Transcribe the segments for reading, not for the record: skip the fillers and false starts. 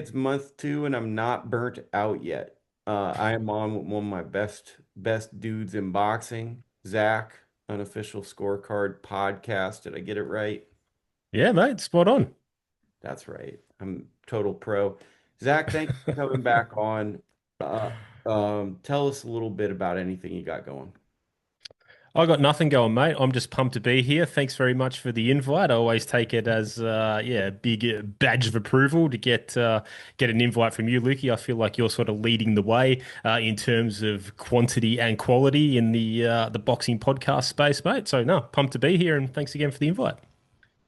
It's month two and I'm not burnt out yet. I am on with one of my best dudes in boxing, Zach, unofficial scorecard podcast. Did I get it right? Yeah, mate, spot on. That's right. I'm total pro. Zach, thank you for coming back on. Uh, Tell us a little bit about anything you got going. I got nothing going, mate. I'm just pumped to be here. Thanks very much for the invite. I always take it as a big badge of approval to get an invite from you, Lukie. I feel like you're sort of leading the way in terms of quantity and quality in the boxing podcast space, mate. So no, pumped to be here, and thanks again for the invite.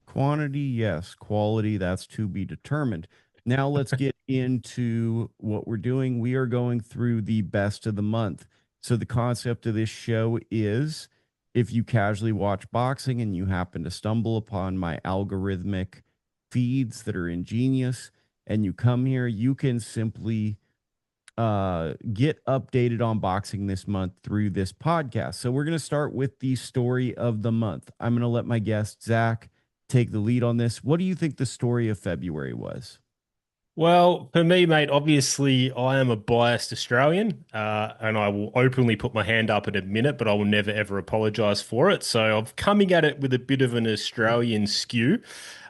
Quantity, yes. Quality, that's to be determined. Now let's get into what we're doing. We are going through the best of the month. So the concept of this show is if you casually watch boxing and you happen to stumble upon my algorithmic feeds that are ingenious and you come here, you can simply get updated on boxing this month through this podcast. So we're going to start with the story of the month. I'm going to let my guest Zach take the lead on this. What do you think the story of February was? Well, for me, mate, obviously I am a biased Australian, and I will openly put my hand up and admit it, but I will never ever apologise for it. So I'm coming at it with a bit of an Australian skew,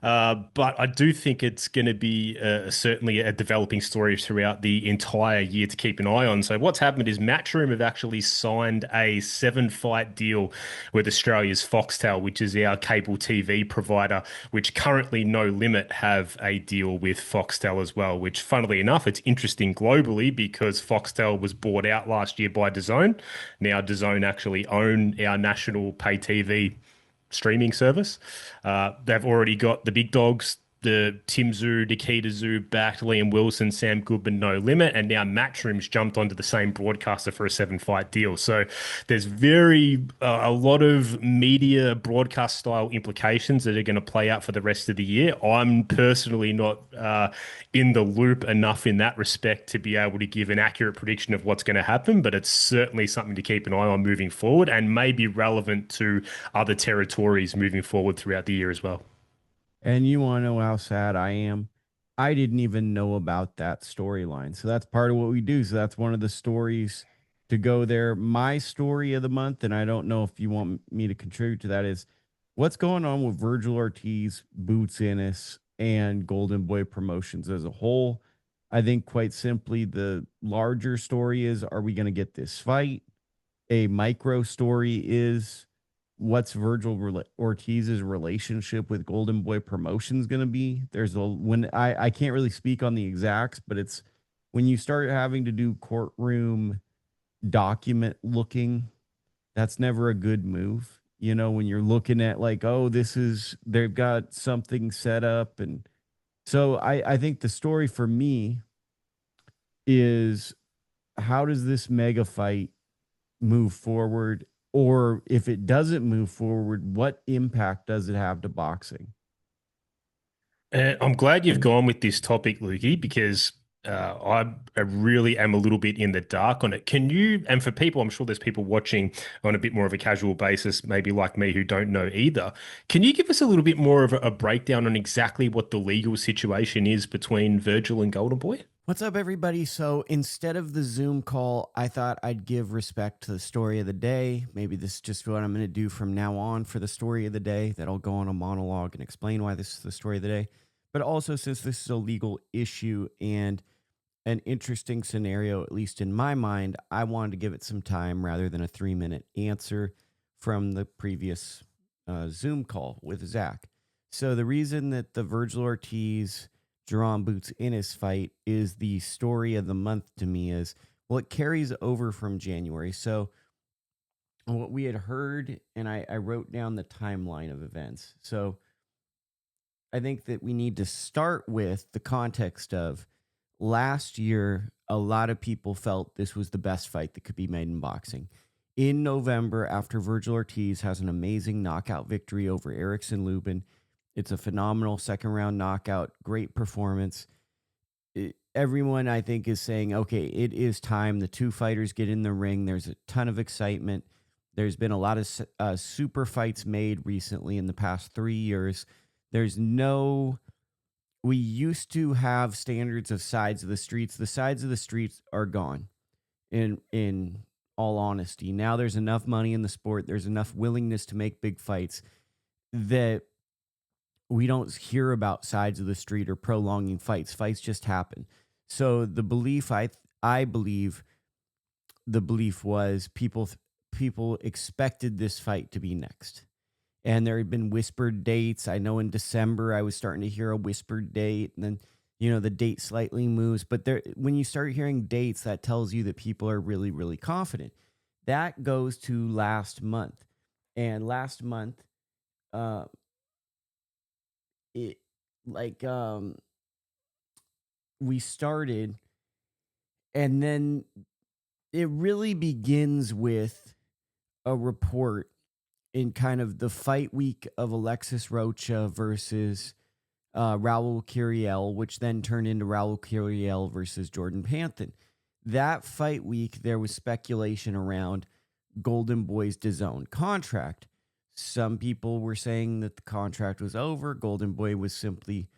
but I do think it's going to be certainly a developing story throughout the entire year to keep an eye on. So what's happened is Matchroom have actually signed a 7-fight deal with Australia's Foxtel, which is our cable TV provider, which currently No Limit have a deal with Foxtel as well, which funnily enough, it's interesting globally because Foxtel was bought out last year by DAZN. Now DAZN actually own our national pay TV streaming service. They've already got the big dogs, the Tim Zoo, Nikita Zoo backed, Liam Wilson, Sam Goodman, No Limit, and now Matchroom's jumped onto the same broadcaster for a 7-fight deal. So there's a lot of media broadcast style implications that are going to play out for the rest of the year. I'm personally not in the loop enough in that respect to be able to give an accurate prediction of what's going to happen, but it's certainly something to keep an eye on moving forward and may be relevant to other territories moving forward throughout the year as well. And you want to know how sad I am? I didn't even know about that storyline. So that's part of what we do. So that's one of the stories to go there. My story of the month, and I don't know if you want me to contribute to that, is what's going on with Virgil Ortiz, Boots Ennis, and Golden Boy Promotions as a whole. I think quite simply the larger story is, are we going to get this fight? A micro story is, what's Ortiz's relationship with Golden Boy Promotions going to be? There's a when I can't really speak on the exacts, but it's when you start having to do courtroom document looking, that's never a good move. You know, when you're looking at like, oh, this is they've got something set up, and so I think the story for me is, how does this mega fight move forward? Or if it doesn't move forward, what impact does it have to boxing? I'm glad you've gone with this topic, Lukey, because I really am a little bit in the dark on it. Can you, and for people, I'm sure there's people watching on a bit more of a casual basis, maybe like me, who don't know either. Can you give us a little bit more of a breakdown on exactly what the legal situation is between Virgil and Golden Boy? What's up, everybody? So instead of the Zoom call, I thought I'd give respect to the story of the day. Maybe this is just what I'm going to do from now on for the story of the day, that I'll go on a monologue and explain why this is the story of the day. But also, since this is a legal issue and an interesting scenario, at least in my mind, I wanted to give it some time rather than a 3-minute answer from the previous Zoom call with Zach. So the reason that the Virgil Ortiz Jerome Boots Ennis fight is the story of the month to me is, well, it carries over from January. So what we had heard, and I wrote down the timeline of events. So I think that we need to start with the context of last year. A lot of people felt this was the best fight that could be made in boxing. In November, after Virgil Ortiz has an amazing knockout victory over Erickson Lubin, it's a phenomenal second round knockout, great performance. Everyone, I think, is saying, okay, it is time. The two fighters get in the ring. There's a ton of excitement. There's been a lot of super fights made recently in the past 3 years. There's no we used to have standards of sides of the streets. The sides of the streets are gone. In all honesty, now there's enough money in the sport. There's enough willingness to make big fights that we don't hear about sides of the street or prolonging fights. Fights just happen. So the belief I believe the belief was people expected this fight to be next. And there had been whispered dates. I know in December I was starting to hear a whispered date, and then the date slightly moves, but there when you start hearing dates, that tells you that people are really really confident. That goes to last month. And last month uh it like we started, and then it really begins with a report in kind of the fight week of Alexis Rocha versus Raul Curiel, which then turned into Raul Curiel versus Jordan Panthen. That fight week, there was speculation around Golden Boy's DAZN contract. Some people were saying that the contract was over. Golden Boy was simply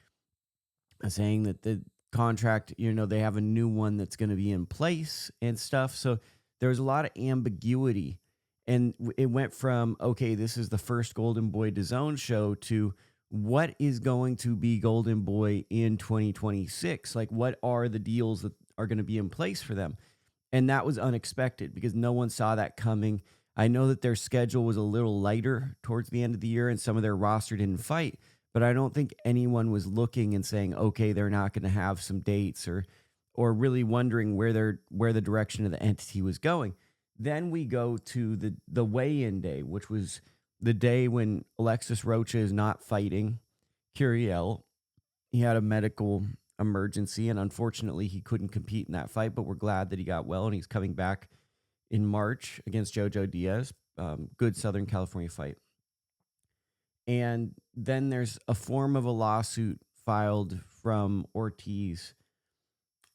saying that the contract, they have a new one that's going to be in place and stuff. So there was a lot of ambiguity. And it went from, okay, this is the first Golden Boy DAZN show to what is going to be Golden Boy in 2026? Like, what are the deals that are going to be in place for them? And that was unexpected because no one saw that coming. I know that their schedule was a little lighter towards the end of the year and some of their roster didn't fight, but I don't think anyone was looking and saying, okay, they're not going to have some dates, or really wondering where the direction of the entity was going. Then we go to the weigh-in day, which was the day when Alexis Rocha is not fighting Curiel. He had a medical emergency, and unfortunately, he couldn't compete in that fight. But we're glad that he got well, and he's coming back in March against Jojo Diaz. Good Southern California fight. And then there's a form of a lawsuit filed from Ortiz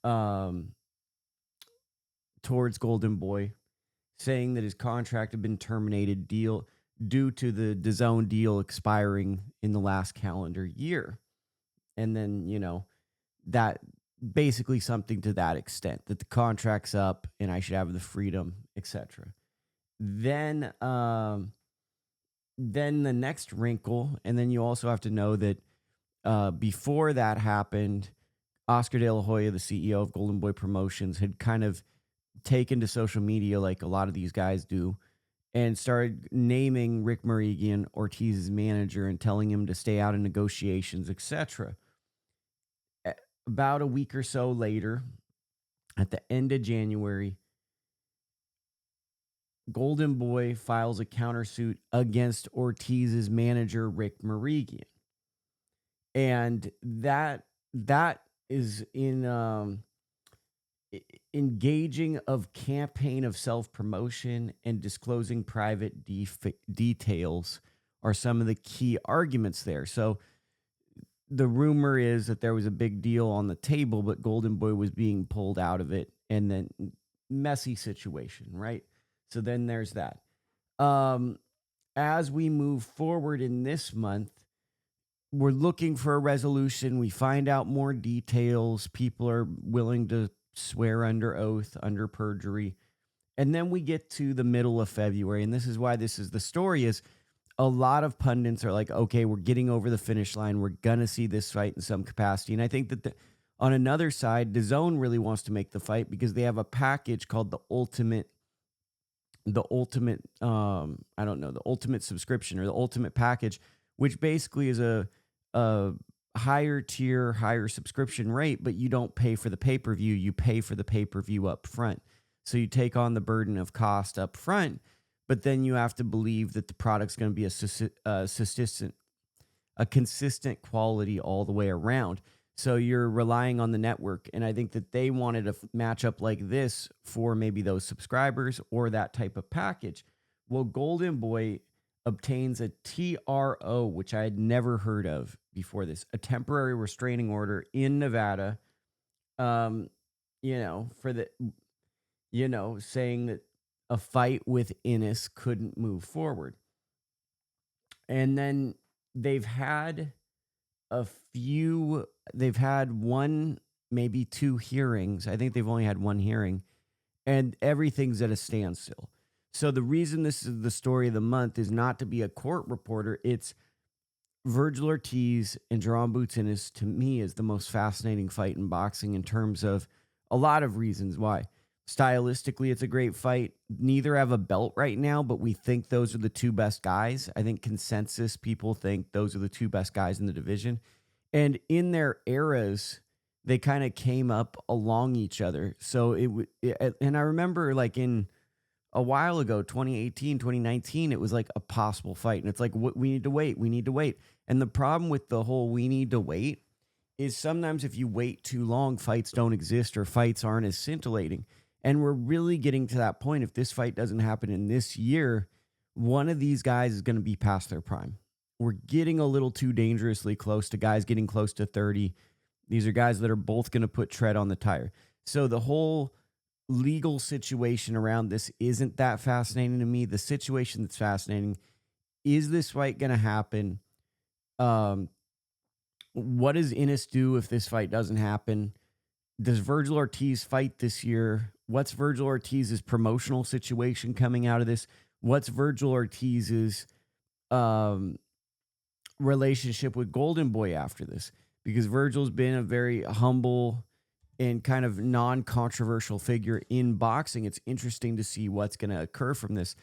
um, towards Golden Boy, saying that his contract had been terminated due to the DAZN deal expiring in the last calendar year. And then, that basically something to that extent, that the contract's up and I should have the freedom, etc. Then the next wrinkle, and then you also have to know that before that happened, Oscar De La Hoya, the CEO of Golden Boy Promotions, had kind of taken to social media like a lot of these guys do and started naming Rick Morigian, Ortiz's manager, and telling him to stay out of negotiations, etc. About a week or so later, at the end of January, Golden Boy files a countersuit against Ortiz's manager, Rick Morigian. And that is in engaging of campaign of self-promotion and disclosing private details are some of the key arguments there. So the rumor is that there was a big deal on the table, but Golden Boy was being pulled out of it, and then messy situation, right? So then there's that. As we move forward in this month, we're looking for a resolution. We find out more details. People are willing to swear under oath, under perjury. And then we get to the middle of February. And this is why this is the story is a lot of pundits are like, okay, we're getting over the finish line. We're going to see this fight in some capacity. And I think that on another side, DAZN really wants to make the fight because they have a package called the ultimate I don't know, the ultimate subscription or the ultimate package, which basically is a higher tier, higher subscription rate, but you don't pay for the pay-per-view, you pay for the pay-per-view up front. So you take on the burden of cost up front, but then you have to believe that the product's going to be a consistent quality all the way around. So you're relying on the network. And I think that they wanted a matchup like this for maybe those subscribers or that type of package. Well, Golden Boy obtains a TRO, which I had never heard of before this, a temporary restraining order in Nevada, for the, saying that a fight with Innis couldn't move forward. And then they've had a few they've had one, maybe two hearings. I think they've only had one hearing, and everything's at a standstill. So the reason this is the story of the month is not to be a court reporter. It's Virgil Ortiz and Jerome Boots is, to me, is the most fascinating fight in boxing in terms of a lot of reasons why. Stylistically, it's a great fight. Neither have a belt right now, but we think those are the two best guys. I think consensus people think those are the two best guys in the division. And in their eras, they kind of came up along each other. So and I remember like in a while ago, 2018, 2019, it was like a possible fight. And it's like, we need to wait. We need to wait. And the problem with the whole we need to wait is sometimes if you wait too long, fights don't exist or fights aren't as scintillating. And we're really getting to that point. If this fight doesn't happen in this year, one of these guys is going to be past their prime. We're getting a little too dangerously close to guys getting close to 30. These are guys that are both going to put tread on the tire. So the whole legal situation around this isn't that fascinating to me. The situation that's fascinating is this fight going to happen? What does Innes do if this fight doesn't happen? Does Virgil Ortiz fight this year? What's Virgil Ortiz's promotional situation coming out of this? What's Virgil Ortiz's relationship with Golden Boy after this? Because Virgil's been a very humble and kind of non-controversial figure in boxing. It's interesting to see what's going to occur from this.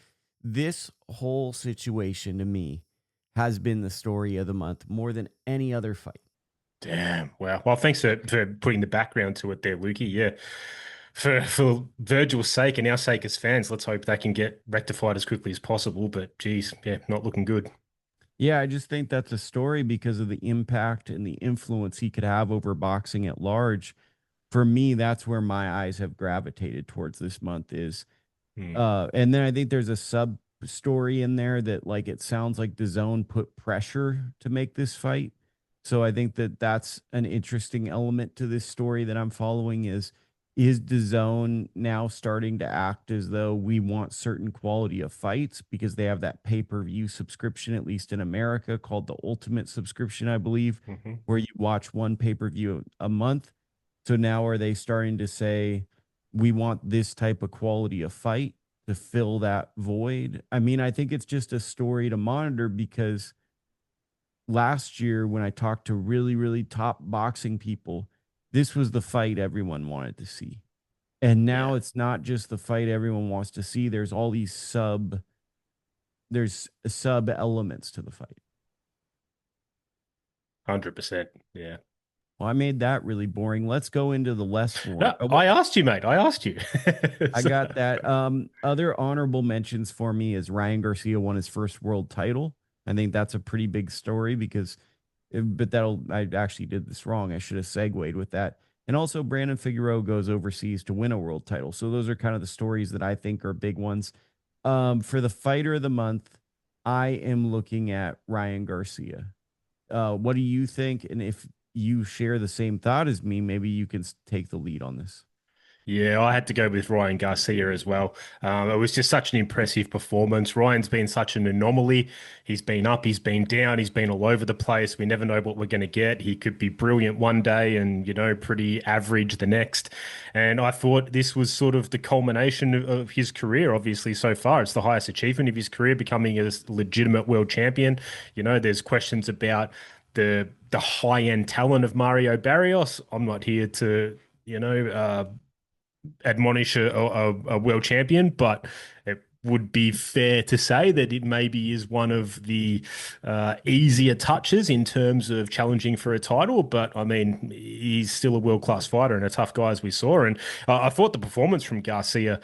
This whole situation to me has been the story of the month more than any other fight. Damn. Wow. Well, thanks for putting the background to it there, Lukie. Yeah. For Virgil's sake and our sake as fans, let's hope that can get rectified as quickly as possible. But geez, yeah, not looking good. Yeah, I just think that's a story because of the impact and the influence he could have over boxing at large. For me, that's where my eyes have gravitated towards this month is Hmm. and then I think there's a sub story in there that like it sounds like DAZN put pressure to make this fight. So I think that that's an interesting element to this story that I'm following is DAZN now starting to act as though we want certain quality of fights because they have that pay-per-view subscription, at least in America, called the Ultimate subscription, I believe, Hmm. where you watch one pay-per-view a month. So now are they starting to say we want this type of quality of fight to fill that void? I mean, I think it's just a story to monitor because last year when I talked to really, really top boxing people, this was the fight everyone wanted to see. And now Yeah. it's not just the fight everyone wants to see. There's all these there's sub elements to the fight. 100%. Yeah. Well, I made that really boring. Let's go into the less boring. No, I asked you, mate. I asked you. I So- got that. Other honorable mentions for me is Ryan Garcia won his first world title. I think that's a pretty big story because, but I actually did this wrong. I should have segued with that. And also, Brandon Figueroa goes overseas to win a world title. So those are kind of the stories that I think are big ones. For the fighter of the month, I am looking at Ryan Garcia. What do you think? And if you share the same thought as me, maybe you can take the lead on this. Yeah, I had to go with Ryan Garcia as well. It was just such an impressive performance. Ryan's been such an anomaly. He's been up, he's been down, he's been all over the place. We never know what we're going to get. He could be brilliant one day and, pretty average the next. And I thought this was sort of the culmination of his career, obviously, so far. It's the highest achievement of his career, becoming a legitimate world champion. There's questions about the high end talent of Mario Barrios. I'm not here to, admonish a world champion, but it would be fair to say that it maybe is one of the easier touches in terms of challenging for a title. But I mean, he's still a world class fighter and a tough guy as we saw. And I thought the performance from Garcia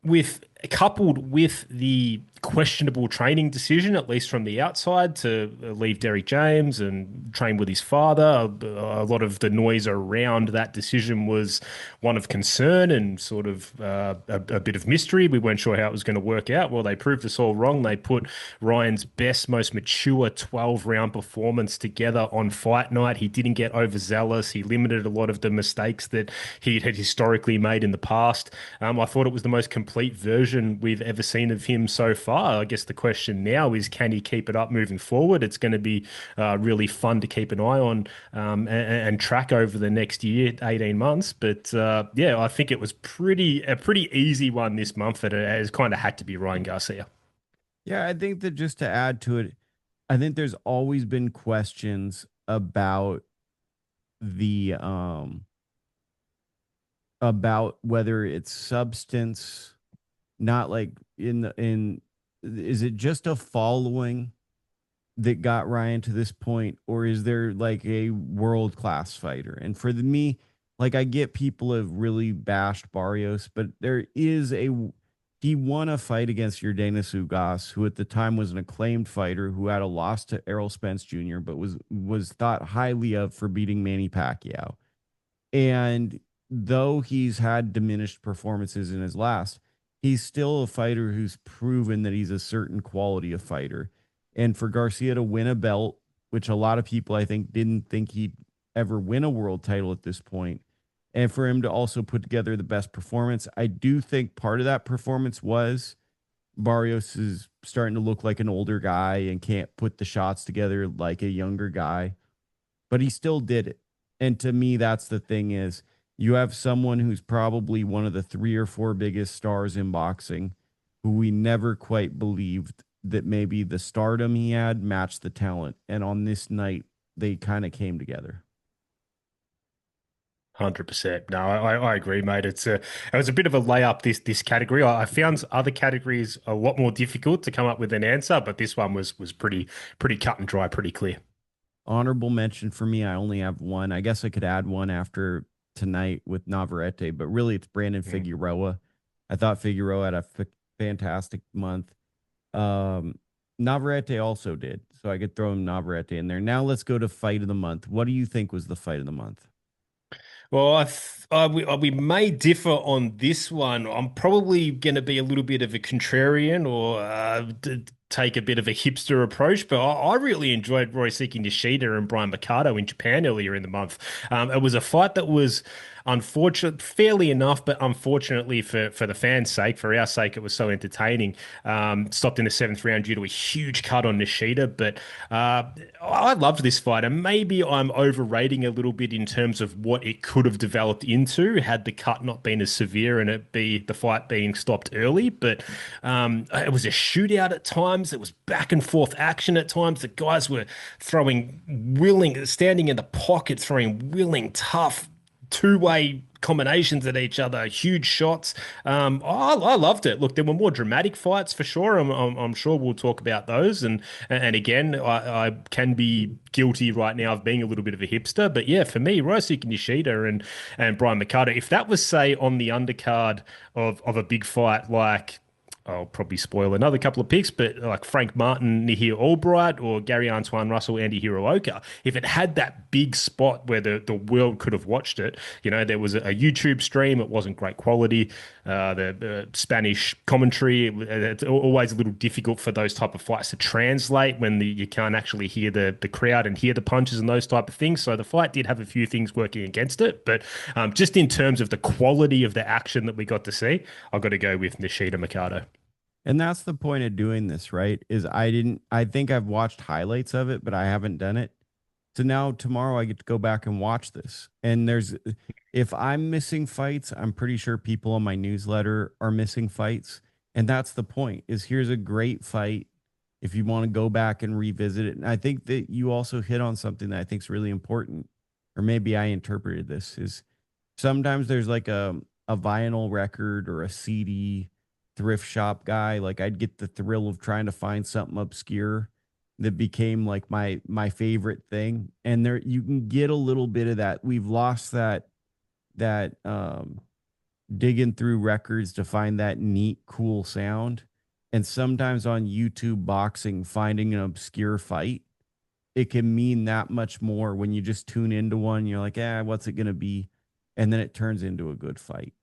with coupled with the questionable training decision, at least from the outside, to leave Derek James and train with his father. A lot of the noise around that decision was one of concern and sort of a bit of mystery. We weren't sure how it was going to work out. Well, they proved us all wrong. They put Ryan's best, most mature 12-round performance together on fight night. He didn't get overzealous. He limited a lot of the mistakes that he had historically made in the past. I thought it was the most complete version version we've ever seen of him so far. I guess the question now is, can he keep it up moving forward? It's going to be really fun to keep an eye on and track over the next year, 18 months. But yeah, I think it was a pretty easy one this month that it has kind of had to be Ryan Garcia. Yeah, I think that just to add to it, I think there's always been questions the um about whether it's substance, not like in is it just a following that got Ryan to this point, or is there like a world class fighter? And for me, like I get people have really bashed Barrios, but there is a he won a fight against Yordenis Ugas, who at the time was an acclaimed fighter who had a loss to Errol Spence Jr., but was thought highly of for beating Manny Pacquiao. And though he's had diminished performances in his last, he's still a fighter who's proven that he's a certain quality of fighter. And for Garcia to win a belt, which a lot of people I think didn't think he'd ever win a world title at this point, and for him to also put together the best performance, I do think part of that performance was Barrios is starting to look like an older guy and can't put the shots together like a younger guy, but he still did it. And to me, that's the thing is you have someone who's probably one of the three or four biggest stars in boxing who we never quite believed that maybe the stardom he had matched the talent. And on this night, they kind of came together. 100%. No, I agree, mate. It was a bit of a layup this category. I found other categories a lot more difficult to come up with an answer, but this one was pretty cut and dry, pretty clear. Honorable mention for me, I only have one. I guess I could add one after tonight with Navarrete, but really it's Brandon Mm. Figueroa. I thought Figueroa had a fantastic month. Um, Navarrete also did, so I could throw him Navarrete in there. Now let's go to fight of the month. What do you think was the fight of the month? Well, we may differ on this one. I'm probably going to be a little bit of a contrarian or take a bit of a hipster approach, but I really enjoyed Roysuke Nishida and Brian Mikado in Japan earlier in the month. It was a fight that was unfortunate, fairly enough, but unfortunately for the fans' sake, for our sake, it was so entertaining. Stopped in the seventh round due to a huge cut on Nishida, but I loved this fight, and maybe I'm overrating a little bit in terms of what it could have developed into had the cut not been as severe and the fight being stopped early. But it was a shootout at times. It was back and forth action at times. The guys were standing in the pocket, throwing willing, tough two-way combinations at each other, huge shots. I loved it. Look, there were more dramatic fights for sure. I'm sure we'll talk about those. And again, I can be guilty right now of being a little bit of a hipster. But yeah, for me, Ryosuke Nishida and Brian Mikado, if that was, say, on the undercard of a big fight like I'll probably spoil another couple of picks, but like Frank Martin, Nihir Albright, or Gary Antoine Russell, Andy Hirooka, if it had that big spot where the world could have watched it, there was a YouTube stream, it wasn't great quality. The Spanish commentary, it's always a little difficult for those type of fights to translate when you can't actually hear the crowd and hear the punches and those type of things. So the fight did have a few things working against it, but just in terms of the quality of the action that we got to see, I've got to go with Nishida Mikado. And that's the point of doing this, right? Is I think I've watched highlights of it, but I haven't done it. So now tomorrow I get to go back and watch this. And if I'm missing fights, I'm pretty sure people on my newsletter are missing fights. And that's the point is here's a great fight if you want to go back and revisit it. And I think that you also hit on something that I think is really important, or maybe I interpreted this is sometimes there's like a vinyl record or a CD thrift shop guy. Like I'd get the thrill of trying to find something obscure that became like my favorite thing. And there you can get a little bit of that. We've lost that digging through records to find that neat, cool sound. And sometimes on YouTube boxing, finding an obscure fight, it can mean that much more when you just tune into one. You're like, what's it gonna be? And then it turns into a good fight.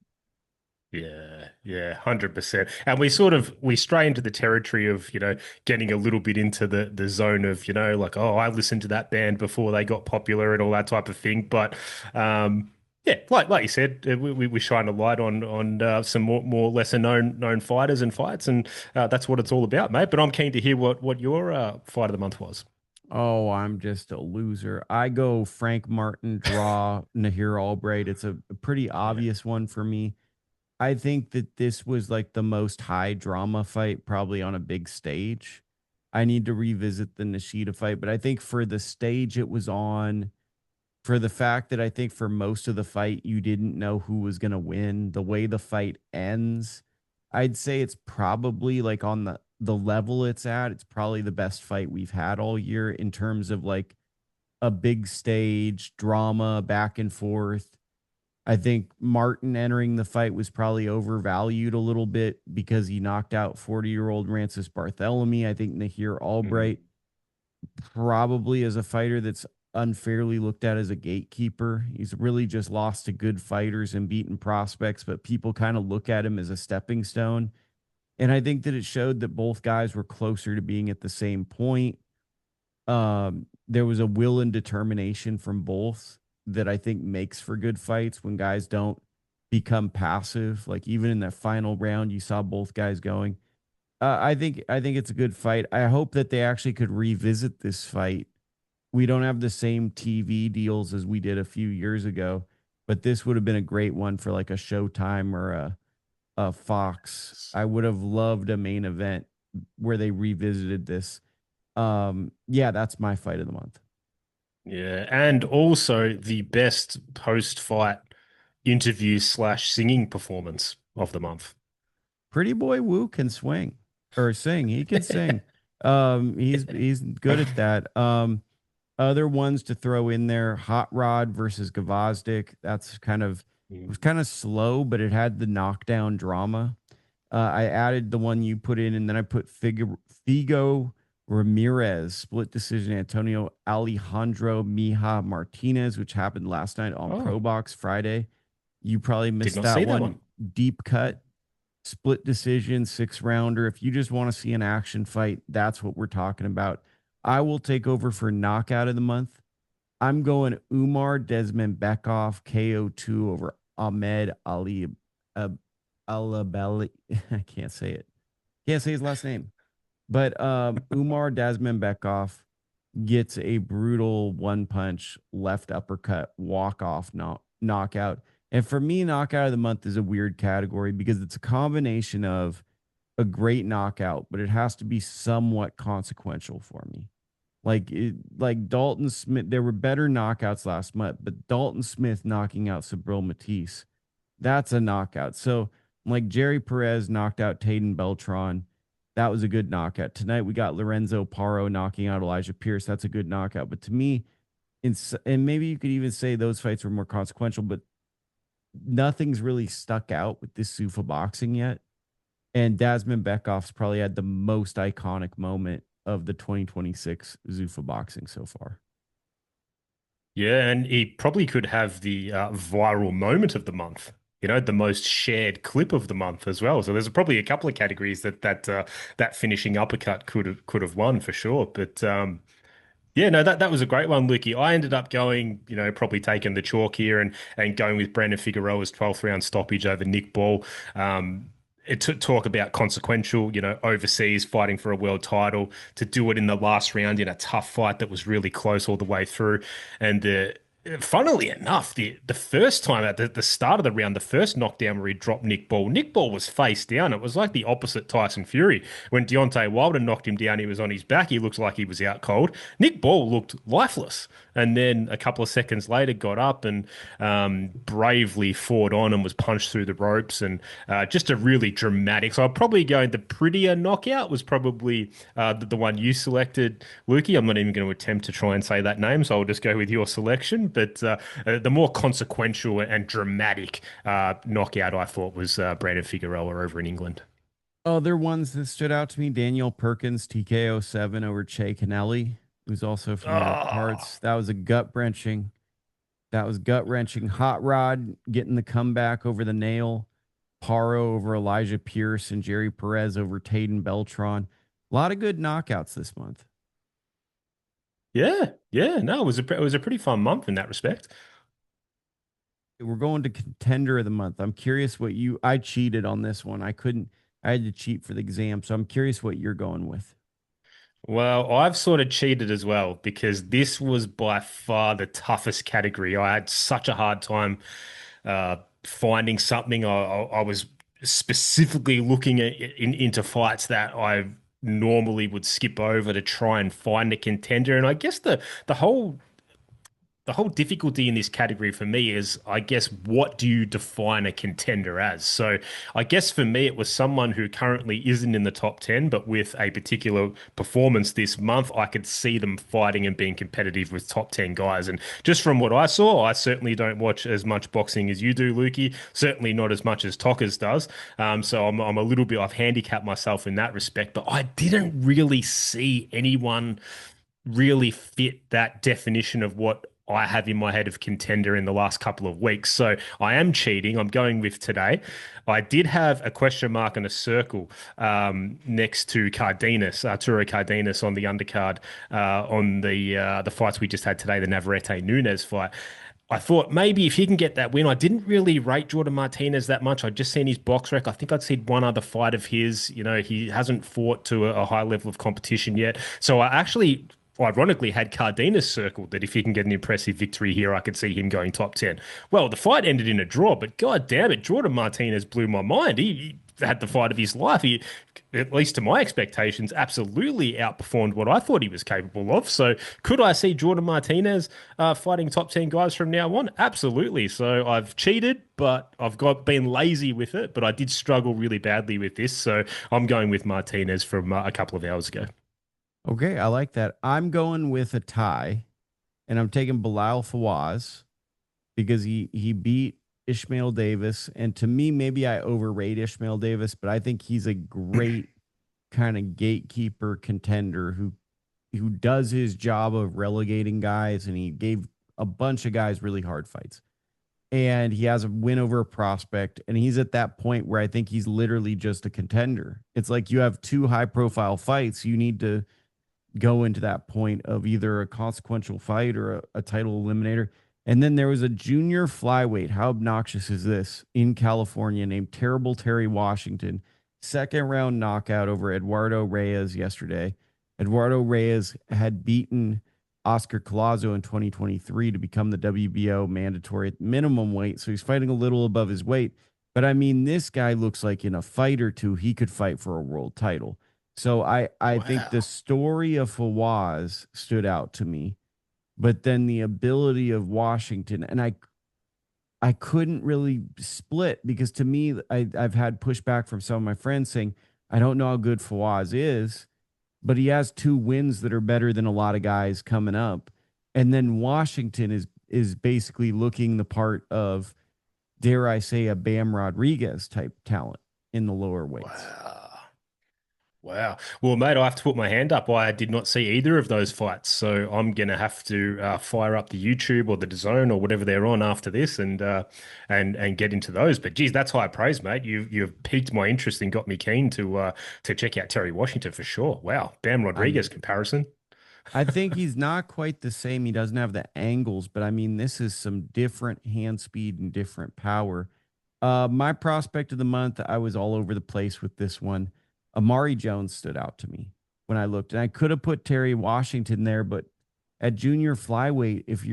Yeah, 100%. And we stray into the territory of, getting a little bit into the zone of, like, oh, I listened to that band before they got popular and all that type of thing. But Yeah, like you said, we shine a light on some more lesser known fighters and fights, and that's what it's all about, mate. But I'm keen to hear what your fight of the month was. Oh, I'm just a loser. I go Frank Martin, draw Nahir Albright. It's a pretty Yeah. obvious one for me. I think that this was like the most high drama fight probably on a big stage. I need to revisit the Nishida fight, but I think for the stage it was on, for the fact that I think for most of the fight you didn't know who was going to win, the way the fight ends, I'd say it's probably like on the level it's at, it's probably the best fight we've had all year in terms of like a big stage, drama, back and forth. I think Martin entering the fight was probably overvalued a little bit because he knocked out 40-year-old Rancis Barthelemy. I think Nahir Mhm. Albright probably is a fighter that's unfairly looked at as a gatekeeper. He's really just lost to good fighters and beaten prospects, but people kind of look at him as a stepping stone. And I think that it showed that both guys were closer to being at the same point. There was a will and determination from both that I think makes for good fights when guys don't become passive. Like even in that final round, you saw both guys going. I think it's a good fight. I hope that they actually could revisit this fight. We don't have the same TV deals as we did a few years ago, but this would have been a great one for like a Showtime or a Fox. I would have loved a main event where they revisited this. Yeah, that's my fight of the month. Yeah, and also the best post-fight interview slash singing performance of the month. Pretty Boy Woo can swing or sing. He can sing. He's good at that. Other ones to throw in there: Hot Rod versus Gvozdyk. That's kind of, it was kind of slow, but it had the knockdown drama. I added the one you put in, and then I put Figo Ramirez split decision Antonio Alejandro Mija Martinez, which happened last night on Oh, Pro Box Friday. You probably did missed not that see that one. one. Deep cut, split decision, 6 rounder. If you just want to see an action fight, that's what we're talking about. I will take over for knockout of the month. I'm going Umar Desmond Bekoff KO2 over Ahmed Ali uh, Alabali. I can't say it. Can't say his last name. But Umar Desmond Bekoff gets a brutal one punch left uppercut walk off knockout. And for me, knockout of the month is a weird category because it's a combination of a great knockout, but it has to be somewhat consequential for me. Like Dalton Smith, there were better knockouts last month, but Dalton Smith knocking out Sabril Matisse, that's a knockout. So like Jerry Perez knocked out Taden Beltran, that was a good knockout. Tonight we got Lorenzo Paro knocking out Elijah Pierce, that's a good knockout. But to me, and maybe you could even say those fights were more consequential, but nothing's really stuck out with this Sufa boxing yet. And Dasman Bekoff's probably had the most iconic moment of the 2026 Zuffa boxing so far. Yeah, and he probably could have the viral moment of the month. You know, the most shared clip of the month as well. So there's probably a couple of categories that finishing uppercut could have won for sure. But yeah, no, that was a great one, Lukie. I ended up going, probably taking the chalk here and going with Brandon Figueroa's 12th round stoppage over Nick Ball. It to talk about consequential, overseas fighting for a world title, to do it in the last round in a tough fight that was really close all the way through. And funnily enough, the first time at the start of the round, the first knockdown where he dropped Nick Ball was face down. It was like the opposite Tyson Fury. When Deontay Wilder knocked him down, he was on his back. He looked like he was out cold. Nick Ball looked lifeless. And then a couple of seconds later, got up and bravely fought on and was punched through the ropes. And just a really dramatic. So I'm probably going the prettier knockout was probably the one you selected, Lukey. I'm not even going to attempt to try and say that name, so I'll just go with your selection. But the more consequential and dramatic knockout I thought was Brandon Figueroa over in England. Other ones that stood out to me: Daniel Perkins TKO7 over Che Canelli, who's also from your Oh, parts. That was a gut wrenching. That was gut wrenching. Hot Rod getting the comeback over the nail. Paro over Elijah Pierce and Jerry Perez over Taden Beltran. A lot of good knockouts this month. yeah, yeah. No, it was a pretty fun month in that respect. We're going to contender of the month. I'm curious what you. I cheated on this one. I couldn't. I had to cheat for the exam, so I'm curious what you're going with. Well, I've sort of cheated as well because this was by far the toughest category. I had such a hard time finding something. I was specifically looking into fights that I normally would skip over to try and find a contender. And I guess the whole the whole difficulty in this category for me is, I guess, what do you define a contender as? So, I guess for me, it was someone who currently isn't in the top 10, but with a particular performance this month, I could see them fighting and being competitive with top 10 guys. And just from what I saw, I certainly don't watch as much boxing as you do, Lukey, certainly not as much as Tockers does. So, I'm a little bit, I've handicapped myself in that respect, but I didn't really see anyone really fit that definition of what I have in my head of contender in the last couple of weeks. So I am cheating. I'm going with today. I did have a question mark and a circle next to Cardenas, Arturo Cardenas on the undercard on the fights we just had today, the Navarrete Nunes fight. I thought maybe if he can get that win, I didn't really rate Jordan Martinez that much. I'd just seen his box rec. I think I'd seen one other fight of his. You know, he hasn't fought to a high level of competition yet. So I actually, ironically, had Cardenas circled that if he can get an impressive victory here, I could see him going top 10. Well, the fight ended in a draw, but god damn it, Jordan Martinez blew my mind. He had the fight of his life. He, at least to my expectations, absolutely outperformed what I thought he was capable of. So, could I see Jordan Martinez fighting top 10 guys from now on? Absolutely. So, I've cheated, but I've got been lazy with it. But I did struggle really badly with this. So, I'm going with Martinez from a couple of hours ago. Okay, I like that. I'm going with a tie, and I'm taking Bilal Fawaz because he beat Ishmael Davis, and to me, maybe I overrate Ishmael Davis, but I think he's a great kind of gatekeeper contender who does his job of relegating guys, and he gave a bunch of guys really hard fights. And he has a win over a prospect, and he's at that point where I think he's literally just a contender. It's like you have two high profile fights. You need to go into that point of either a consequential fight or a title eliminator. And then there was a junior flyweight. How obnoxious is this? In California, named Terrible Terry Washington. Second round knockout over Eduardo Reyes yesterday. Eduardo Reyes had beaten Oscar Collazo in 2023 to become the WBO mandatory minimum weight. So he's fighting a little above his weight. But I mean, this guy looks like in a fight or two, he could fight for a world title. So I think the Wow. story of Fawaz stood out to me, but then the ability of Washington, and I couldn't really split because to me I've had pushback from some of my friends saying I don't know how good Fawaz is, but he has two wins that are better than a lot of guys coming up, and then Washington is basically looking the part of, dare I say, a Bam Rodriguez type talent in the lower weights. Wow. Wow. Well, mate, I have to put my hand up. I did not see either of those fights, so I'm gonna have to fire up the YouTube or the DAZN or whatever they're on after this, and get into those. But geez, that's high praise, mate. You've piqued my interest and got me keen to check out Terry Washington for sure. Wow, Bam I Rodriguez mean, comparison. I think he's not quite the same. He doesn't have the angles, but I mean, this is some different hand speed and different power. My prospect of the month, I was all over the place with this one. Amari Jones stood out to me when I looked, and I could have put Terry Washington there, but at junior flyweight, if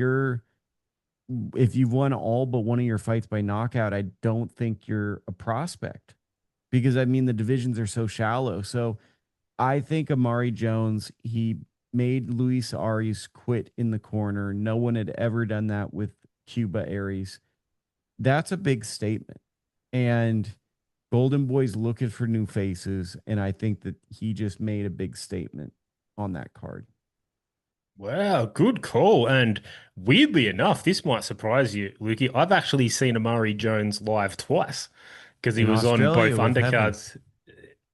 you've won all but one of your fights by knockout, I don't think you're a prospect because I mean the divisions are so shallow. So I think Amari Jones, he made Luis Arias quit in the corner. No one had ever done that with Cuba Aries. That's a big statement. And Golden Boy's looking for new faces. And I think that he just made a big statement on that card. Wow, good call. And weirdly enough, this might surprise you, Lukey. I've actually seen Amari Jones live twice because he In was on both Australia with Heaven. undercards.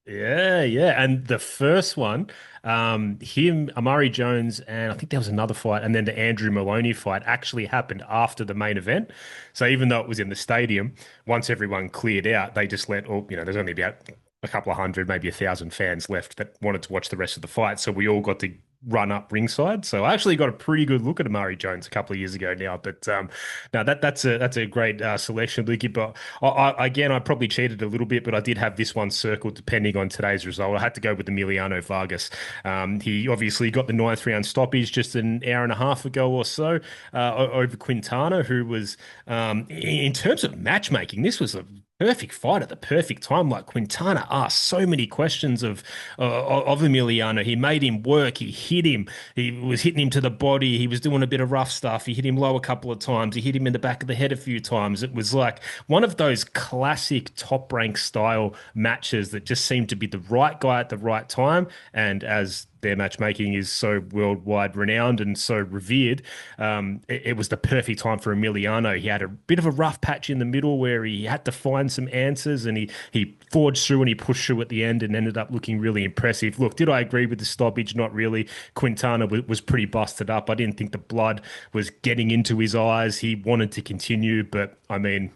Yeah, yeah. And the first one, him, Amari Jones, and I think there was another fight, and then the Andrew Maloney fight actually happened after the main event. So even though it was in the stadium, once everyone cleared out, they just let all, there's only about a couple of hundred, maybe 1,000 fans left that wanted to watch the rest of the fight. So we all got to run up ringside. So I actually got a pretty good look at Amari Jones a couple of years ago now. But no, that's a great selection, Lukey. But again, I probably cheated a little bit, but I did have this one circled depending on today's result. I had to go with Emiliano Vargas. He obviously got the ninth round stoppage just an hour and a half ago or so over Quintana, who was in terms of matchmaking, this was a perfect fight at the perfect time. Like Quintana asked so many questions of Emiliano. He made him work. He hit him. He was hitting him to the body. He was doing a bit of rough stuff. He hit him low a couple of times. He hit him in the back of the head a few times. It was like one of those classic top rank style matches that just seemed to be the right guy at the right time. And as their matchmaking is so worldwide renowned and so revered. It was the perfect time for Emiliano. He had a bit of a rough patch in the middle where he had to find some answers, and he forged through and he pushed through at the end and ended up looking really impressive. Look, did I agree with the stoppage? Not really. Quintana was pretty busted up. I didn't think the blood was getting into his eyes. He wanted to continue, but I mean,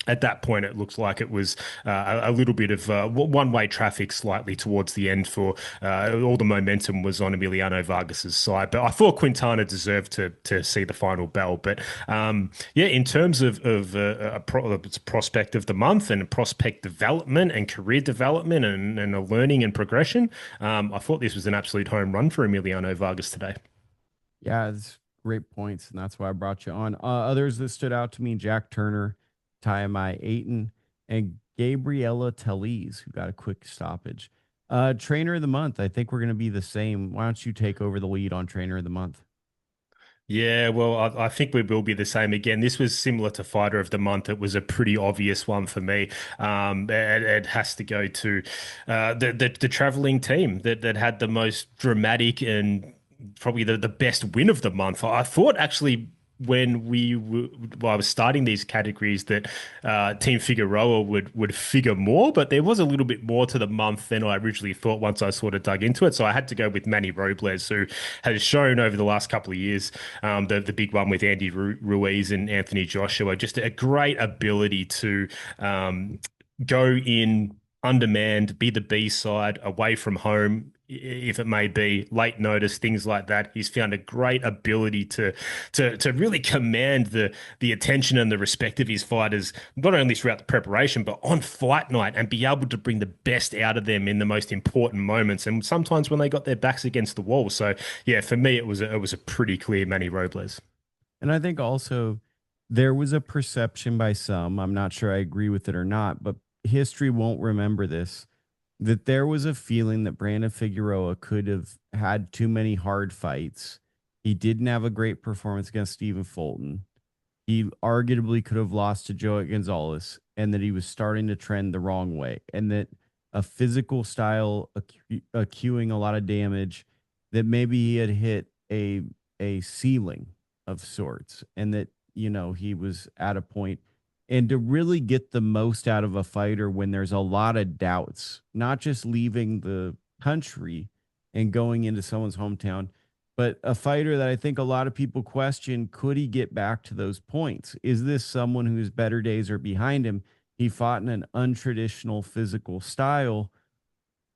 at that point, it looks like it was a little bit of one-way traffic slightly towards the end for all the momentum was on Emiliano Vargas's side. But I thought Quintana deserved to see the final bell. But yeah, in terms of prospect of the month and prospect development and career development and a learning and progression, I thought this was an absolute home run for Emiliano Vargas today. Yeah, it's great points, and that's why I brought you on. Others that stood out to me: Jack Turner, Tiamai Aiton, and Gabriella Tellez, who got a quick stoppage. Trainer of the month, I think we're going to be the same. Why don't you take over the lead on Trainer of the month? Yeah, well, I think we will be the same again. This was similar to Fighter of the Month. It was a pretty obvious one for me. It has to go to the traveling team that had the most dramatic and probably the best win of the month. I thought actually when I was starting these categories that Team Figueroa would figure more, but there was a little bit more to the month than I originally thought once I sort of dug into it. So I had to go with Manny Robles, who has shown over the last couple of years, the big one with Andy Ruiz and Anthony Joshua, just a great ability to go in undermanned, be the B side, away from home, if it may be, late notice, things like that. He's found a great ability to really command the attention and the respect of his fighters, not only throughout the preparation, but on fight night, and be able to bring the best out of them in the most important moments. And sometimes when they got their backs against the wall. So yeah, for me, it was a pretty clear Manny Robles. And I think also there was a perception by some, I'm not sure I agree with it or not, but history won't remember this, that there was a feeling that Brandon Figueroa could have had too many hard fights. He didn't have a great performance against Stephen Fulton. He arguably could have lost to Joey Gonzalez, and that he was starting to trend the wrong way, and that a physical style accruing a lot of damage, that maybe he had hit a ceiling of sorts, and that he was at a point. And to really get the most out of a fighter when there's a lot of doubts, not just leaving the country and going into someone's hometown, but a fighter that I think a lot of people question, could he get back to those points? Is this someone whose better days are behind him? He fought in an untraditional physical style.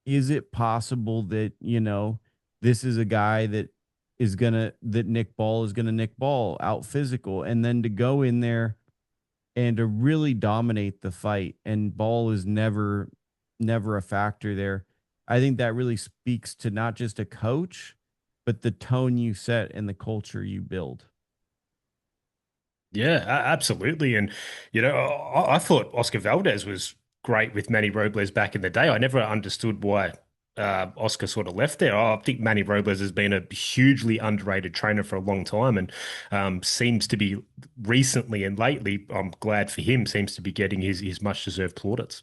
Is it possible that, this is a guy that Nick Ball is gonna Nick Ball out physical, and then to go in there and to really dominate the fight, and Ball is never a factor there. I think that really speaks to not just a coach, but the tone you set and the culture you build. Yeah, absolutely. And, I thought Oscar Valdez was great with Manny Robles back in the day. I never understood why Oscar sort of left there. I think Manny Robles has been a hugely underrated trainer for a long time and seems to be recently and lately, I'm glad for him, seems to be getting his much deserved plaudits.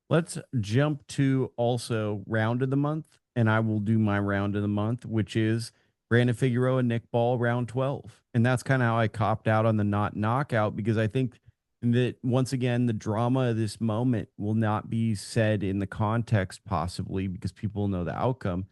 Let's jump to also round of the month, and I will do my round of the month, which is Brandon Figueroa and Nick Ball round 12. And that's kind of how I copped out on the not knockout, because I think that once again, the drama of this moment will not be said in the context, possibly because people know the outcome,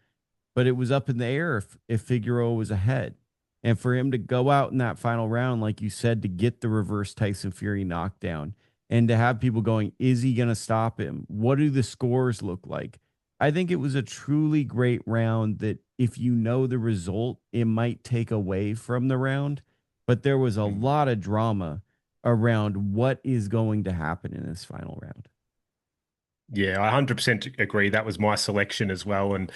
but it was up in the air if Figueroa was ahead. And for him to go out in that final round, like you said, to get the reverse Tyson Fury knockdown, and to have people going, is he going to stop him? What do the scores look like? I think it was a truly great round that if you know the result, it might take away from the round. But there was a lot of drama around what is going to happen in this final round. Yeah, I 100% agree. That was my selection as well. And,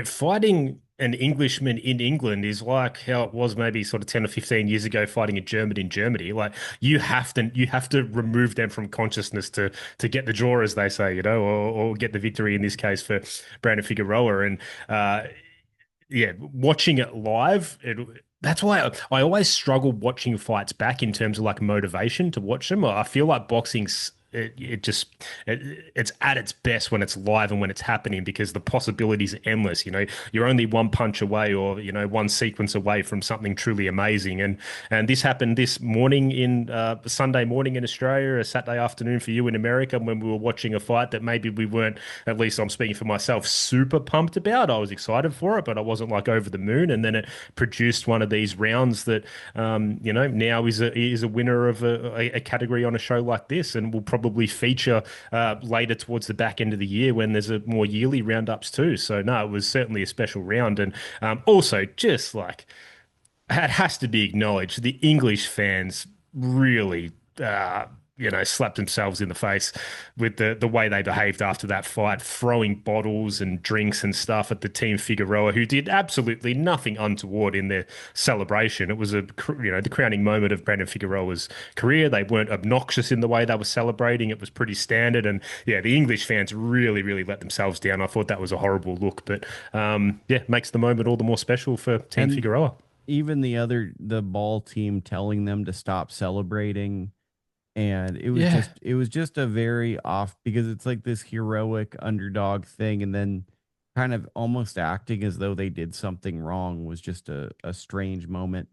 fighting an Englishman in England is like how it was maybe sort of 10 or 15 years ago fighting a German in Germany. Like you have to remove them from consciousness to get the draw, as they say, or get the victory in this case for Brandon Figueroa. And yeah, watching it live, that's why I always struggle watching fights back in terms of like motivation to watch them. I feel like boxing's it's at its best when it's live and when it's happening because the possibilities are endless. You're only one punch away or one sequence away from something truly amazing. And this happened this morning in Sunday morning in Australia, a Saturday afternoon for you in America when we were watching a fight that maybe we weren't, at least I'm speaking for myself, super pumped about. I was excited for it, but I wasn't like over the moon. And then it produced one of these rounds that, now is a winner of a category on a show like this, and will probably feature later towards the back end of the year when there's a more yearly roundups too. So no, it was certainly a special round, and also just like it has to be acknowledged, the English fans really, slapped themselves in the face with the way they behaved after that fight, throwing bottles and drinks and stuff at the team Figueroa, who did absolutely nothing untoward in their celebration. It was the crowning moment of Brandon Figueroa's career. They weren't obnoxious in the way they were celebrating. It was pretty standard, and yeah, the English fans really, really let themselves down. I thought that was a horrible look, but yeah, makes the moment all the more special for Team And Figueroa. even the ball team telling them to stop celebrating, and Yeah. it was just a very off, because it's like this heroic underdog thing, and then kind of almost acting as though they did something wrong was just a strange moment.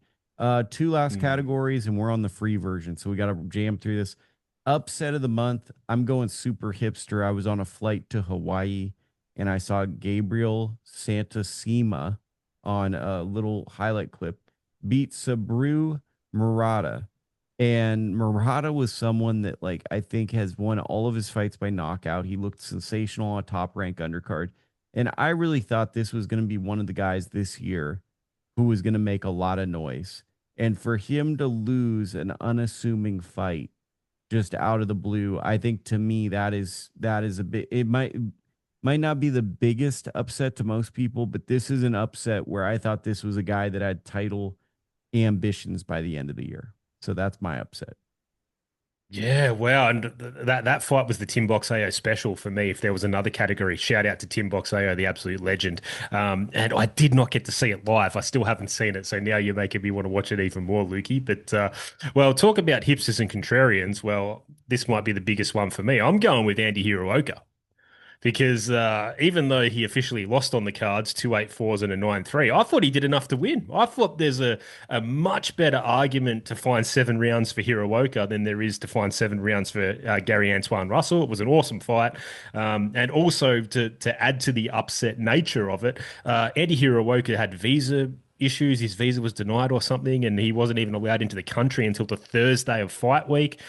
Two last Mm. categories, and we're on the free version, so we got to jam through this. Upset of the month, I'm going super hipster. I was on a flight to Hawaii, and I saw Gabriel Santacima on a little highlight clip beat Sabru Murata. And Murata was someone that, like, I think has won all of his fights by knockout. He looked sensational on a top rank undercard. And I really thought this was going to be one of the guys this year who was going to make a lot of noise. And for him to lose an unassuming fight just out of the blue, I think to me that is a bit, it might not be the biggest upset to most people, but this is an upset where I thought this was a guy that had title ambitions by the end of the year. So that's my upset. Yeah, wow. And that fight was the Tim Boxeo special for me. If there was another category, shout out to Tim Boxeo, the absolute legend. And I did not get to see it live. I still haven't seen it. So now you're making me want to watch it even more, Lukey. But, well, talk about hipsters and contrarians. Well, this might be the biggest one for me. I'm going with Andy Hiroka because even though he officially lost on the cards, 2-8-4s and a 9-3, I thought he did enough to win. I thought there's a much better argument to find 7 rounds for Hirowoka than there is to find 7 rounds for Gary Antoine Russell. It was an awesome fight. And also to add to the upset nature of it, Andy Hirowoka had visa issues. His visa was denied or something, and he wasn't even allowed into the country until the Thursday of fight week,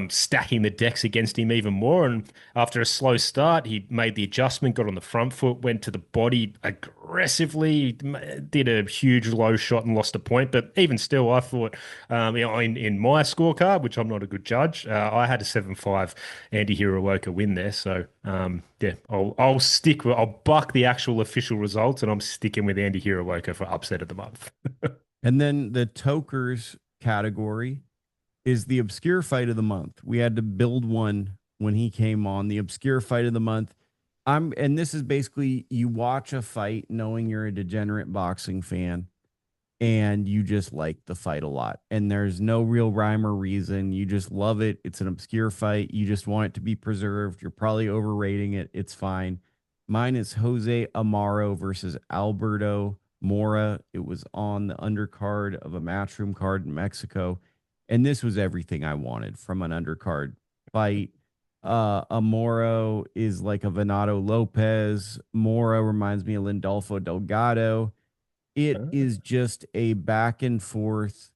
stacking the decks against him even more. And after a slow start, he made the adjustment, got on the front foot, went to the body aggressively, did a huge low shot and lost a point. But even still, I thought, in my scorecard, which I'm not a good judge, I had a 7-5 Andy Hirowoka win there. So, yeah, I'll buck the actual official results, and I'm sticking with Andy Hirowoka for upset of the month. And then the tokers category is the obscure fight of the month. We had to build one when he came on. The obscure fight of the month. And this is basically, you watch a fight knowing you're a degenerate boxing fan, and you just like the fight a lot. And there's no real rhyme or reason. You just love it. It's an obscure fight. You just want it to be preserved. You're probably overrating it. It's fine. Mine is Jose Amaro versus Alberto Mora. It was on the undercard of a matchroom card in Mexico. And this was everything I wanted from an undercard fight. Amoro is like a Venado Lopez. Mora reminds me of Lindolfo Delgado. It is just a back and forth,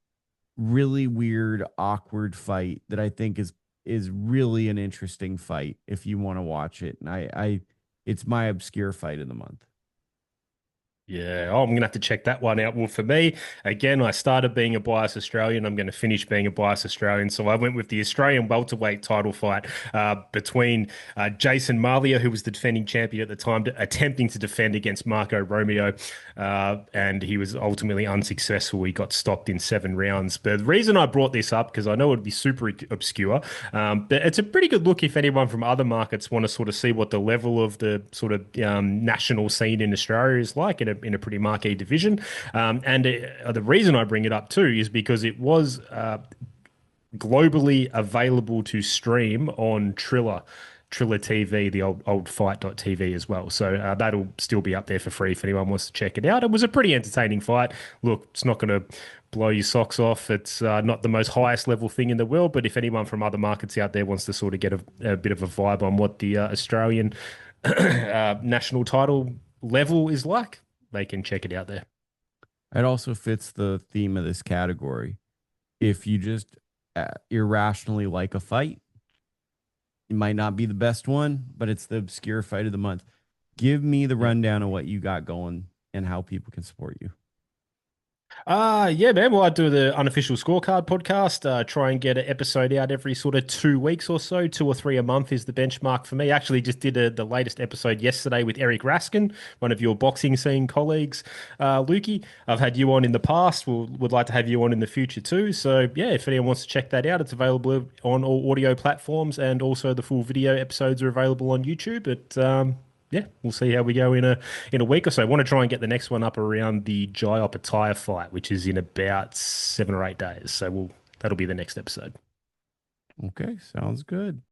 really weird, awkward fight that I think is really an interesting fight if you want to watch it. And I it's my obscure fight of the month. Yeah, oh, I'm gonna have to check that one out. Well, for me, again, I started being a biased Australian. I'm going to finish being a biased Australian. So I went with the Australian welterweight title fight between Jason Malia, who was the defending champion at the time, attempting to defend against Marco Romeo, and he was ultimately unsuccessful. He got stopped in 7 rounds. But the reason I brought this up, because I know it'd be super obscure, but it's a pretty good look if anyone from other markets want to sort of see what the level of the sort of national scene in Australia is like in a pretty marquee division. And the reason I bring it up too is because it was globally available to stream on Triller TV, the old fight.tv as well. So that'll still be up there for free if anyone wants to check it out. It was a pretty entertaining fight. Look, it's not going to blow your socks off. It's not the most highest level thing in the world, but if anyone from other markets out there wants to sort of get a bit of a vibe on what the Australian national title level is like, they can check it out there. It also fits the theme of this category. If you just irrationally like a fight, it might not be the best one, but it's the obscure fight of the month. Give me the rundown of what you got going and how people can support you. Yeah, man. Well, I do the unofficial scorecard podcast. Try and get an episode out every sort of 2 weeks or so. 2 or 3 a month is the benchmark for me. Actually, just did the latest episode yesterday with Eric Raskin, one of your boxing scene colleagues, Lukie. I've had you on in the past. Would like to have you on in the future too. So yeah, if anyone wants to check that out, it's available on all audio platforms, and also the full video episodes are available on YouTube. Yeah, we'll see how we go in a week or so. I want to try and get the next one up around the Jai Opetaia fight, which is in about 7 or 8 days. So that'll be the next episode. Okay, sounds good.